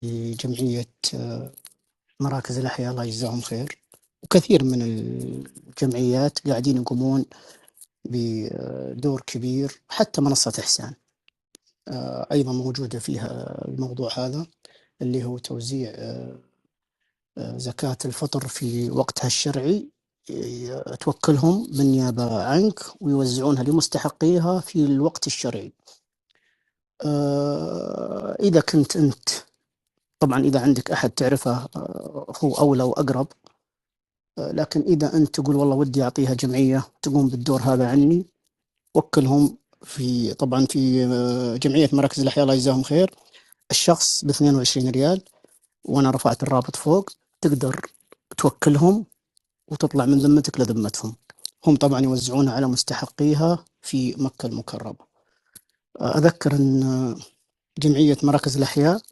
جمعية مراكز الأحياء، الله يجزاهم خير. وكثير من الجمعيات قاعدين يقومون بدور كبير، حتى منصة إحسان أيضا موجودة فيها الموضوع هذا، اللي هو توزيع زكاة الفطر في وقتها الشرعي. توكلهم بالنيابة عنك ويوزعونها لمستحقيها في الوقت الشرعي. إذا كنت أنت، طبعا إذا عندك أحد تعرفه هو أولى وأقرب. لكن إذا أنت تقول والله ودي أعطيها جمعية تقوم بالدور هذا عني، وكلهم طبعا في جمعية مراكز الأحياء، الله يجزاهم خير. الشخص ب22 ريال، وأنا رفعت الرابط فوق. تقدر توكلهم وتطلع من ذمتك لذمتهم. هم طبعا يوزعونها على مستحقيها في مكة المكرمة. أذكر أن جمعية مراكز الأحياء